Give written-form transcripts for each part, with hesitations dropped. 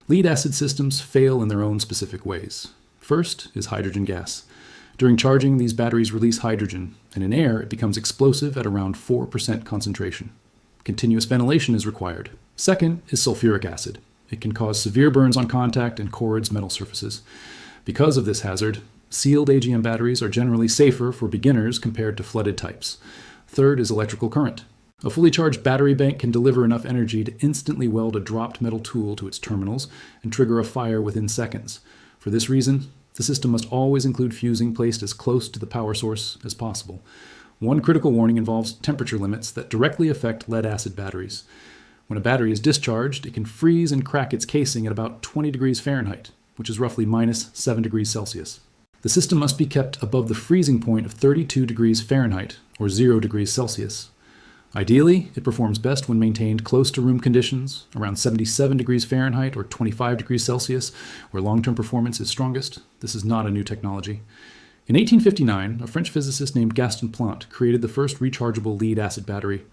Lead-acid systems fail in their own specific ways. First is hydrogen gas. During charging, these batteries release hydrogen, and in air it becomes explosive at around 4% concentration. Continuous ventilation is required. Second is sulfuric acid. It can cause severe burns on contact and corrodes metal surfaces. Because of this hazard, sealed AGM batteries are generally safer for beginners compared to flooded types. Third is electrical current. A fully charged battery bank can deliver enough energy to instantly weld a dropped metal tool to its terminals and trigger a fire within seconds. For this reason, the system must always include fusing placed as close to the power source as possible. One critical warning involves temperature limits that directly affect lead-acid batteries. When a battery is discharged, it can freeze and crack its casing at about 20 degrees Fahrenheit, which is roughly minus 7 degrees Celsius. The system must be kept above the freezing point of 32 degrees Fahrenheit, or 0 degrees Celsius. Ideally, it performs best when maintained close to room conditions, around 77 degrees Fahrenheit or 25 degrees Celsius, where long-term performance is strongest. This is not a new technology. In 1859, a French physicist named Gaston Plante created the first rechargeable lead-acid battery.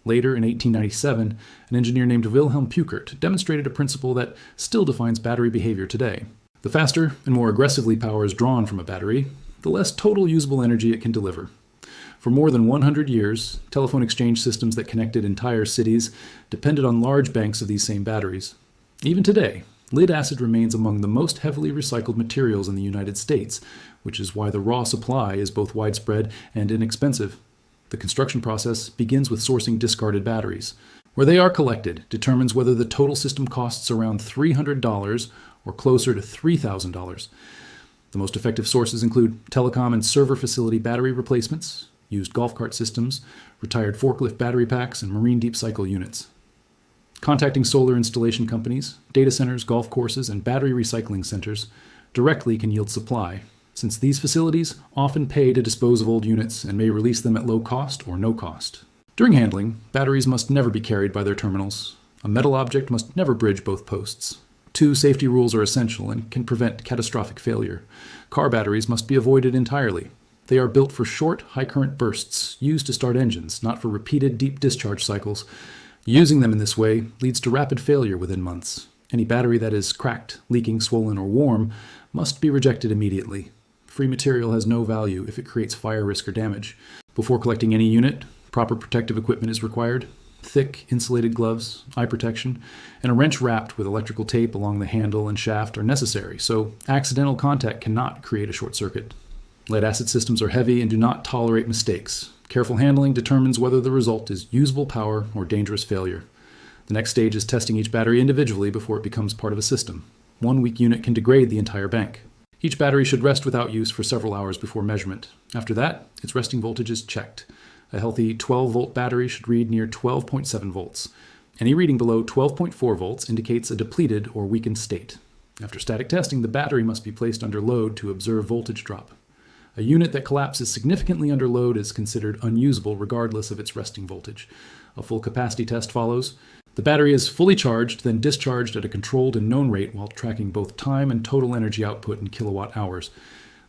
Later, in 1897, an engineer named Wilhelm Peuckert demonstrated a principle that still defines battery behavior today. The faster and more aggressively power is drawn from a battery, the less total usable energy it can deliver. For more than 100 years, telephone exchange systems that connected entire cities depended on large banks of these same batteries. Even today, lead-acid remains among the most heavily recycled materials in the United States, which is why the raw supply is both widespread and inexpensive. The construction process begins with sourcing discarded batteries. Where they are collected determines whether the total system costs around $300 or closer to $3,000. The most effective sources include telecom and server facility battery replacements, used golf cart systems, retired forklift battery packs, and marine deep cycle units. Contacting solar installation companies, data centers, golf courses, and battery recycling centers directly can yield supply, since these facilities often pay to dispose of old units and may release them at low cost or no cost. During handling, batteries must never be carried by their terminals. A metal object must never bridge both posts. 2 safety rules are essential and can prevent catastrophic failure. Car batteries must be avoided entirely. They are built for short, high-current bursts used to start engines, not for repeated deep discharge cycles. Using them in this way leads to rapid failure within months. Any battery that is cracked, leaking, swollen, or warm must be rejected immediately. Free material has no value if it creates fire risk or damage. Before collecting any unit, proper protective equipment is required. Thick, insulated gloves, eye protection, and a wrench wrapped with electrical tape along the handle and shaft are necessary, so accidental contact cannot create a short circuit. Lead-acid systems are heavy and do not tolerate mistakes. Careful handling determines whether the result is usable power or dangerous failure. The next stage is testing each battery individually before it becomes part of a system. One weak unit can degrade the entire bank. Each battery should rest without use for several hours before measurement. After that, its resting voltage is checked. A healthy 12-volt battery should read near 12.7 volts. Any reading below 12.4 volts indicates a depleted or weakened state. After static testing, the battery must be placed under load to observe voltage drop. A unit that collapses significantly under load is considered unusable regardless of its resting voltage. A full capacity test follows. The battery is fully charged, then discharged at a controlled and known rate while tracking both time and total energy output in kilowatt hours.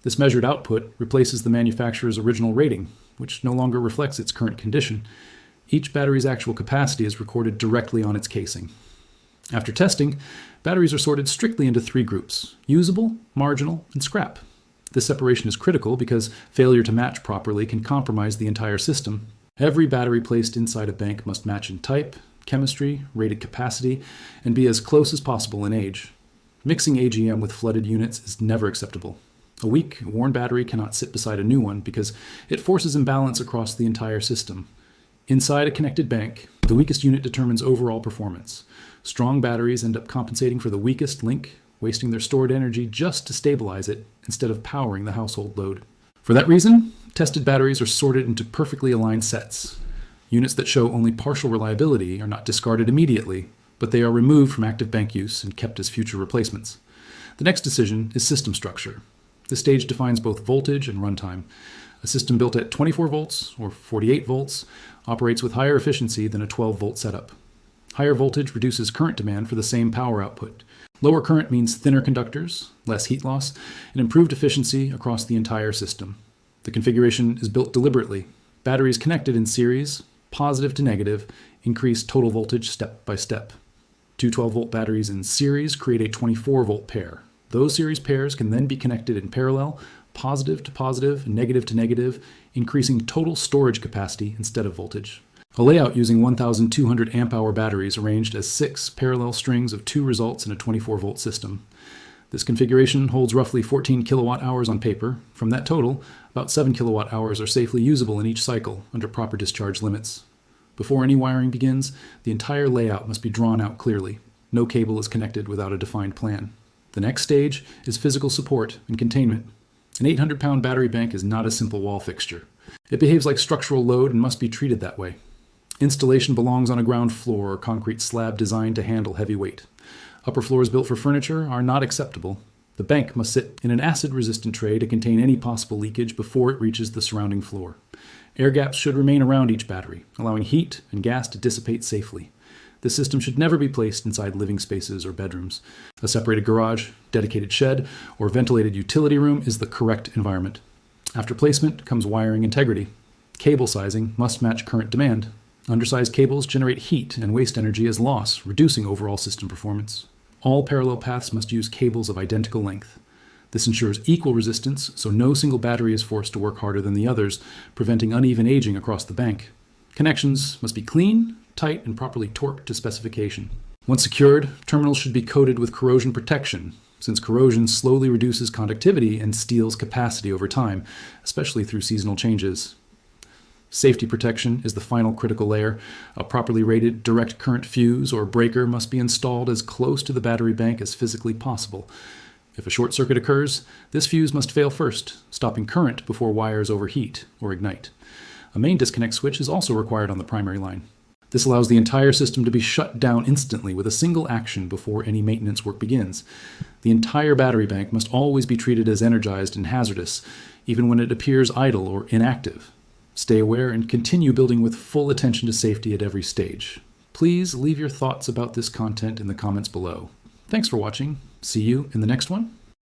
This measured output replaces the manufacturer's original rating, which no longer reflects its current condition. Each battery's actual capacity is recorded directly on its casing. After testing, batteries are sorted strictly into 3 groups: usable, marginal, and scrap. This separation is critical because failure to match properly can compromise the entire system. Every battery placed inside a bank must match in type, chemistry, rated capacity, and be as close as possible in age. Mixing AGM with flooded units is never acceptable. A weak, worn battery cannot sit beside a new one because it forces imbalance across the entire system. Inside a connected bank, the weakest unit determines overall performance. Strong batteries end up compensating for the weakest link, wasting their stored energy just to stabilize it instead of powering the household load. For that reason, tested batteries are sorted into perfectly aligned sets. Units that show only partial reliability are not discarded immediately, but they are removed from active bank use and kept as future replacements. The next decision is system structure. This stage defines both voltage and runtime. A system built at 24 volts or 48 volts operates with higher efficiency than a 12-volt setup. Higher voltage reduces current demand for the same power output. Lower current means thinner conductors, less heat loss, and improved efficiency across the entire system. The configuration is built deliberately. Batteries connected in series, positive to negative, increase total voltage step by step. Two 12-volt batteries in series create a 24-volt pair. Those series pairs can then be connected in parallel, positive to positive, negative to negative, increasing total storage capacity instead of voltage. A layout using 1,200 amp-hour batteries arranged as 6 parallel strings of 2 results in a 24-volt system. This configuration holds roughly 14 kilowatt-hours on paper. From that total, about 7 kilowatt-hours are safely usable in each cycle under proper discharge limits. Before any wiring begins, the entire layout must be drawn out clearly. No cable is connected without a defined plan. The next stage is physical support and containment. An 800-pound battery bank is not a simple wall fixture. It behaves like structural load and must be treated that way. Installation belongs on a ground floor or concrete slab designed to handle heavy weight. Upper floors built for furniture are not acceptable. The bank must sit in an acid-resistant tray to contain any possible leakage before it reaches the surrounding floor. Air gaps should remain around each battery, allowing heat and gas to dissipate safely. This system should never be placed inside living spaces or bedrooms. A separated garage, dedicated shed, or ventilated utility room is the correct environment. After placement comes wiring integrity. Cable sizing must match current demand. Undersized cables generate heat and waste energy as loss, reducing overall system performance. All parallel paths must use cables of identical length. This ensures equal resistance, so no single battery is forced to work harder than the others, preventing uneven aging across the bank. Connections must be clean, tight, and properly torqued to specification. Once secured, terminals should be coated with corrosion protection, since corrosion slowly reduces conductivity and steals capacity over time, especially through seasonal changes. Safety protection is the final critical layer. A properly rated direct current fuse or breaker must be installed as close to the battery bank as physically possible. If a short circuit occurs, this fuse must fail first, stopping current before wires overheat or ignite. A main disconnect switch is also required on the primary line. This allows the entire system to be shut down instantly with a single action before any maintenance work begins. The entire battery bank must always be treated as energized and hazardous, even when it appears idle or inactive. Stay aware and continue building with full attention to safety at every stage. Please leave your thoughts about this content in the comments below. Thanks for watching. See you in the next one.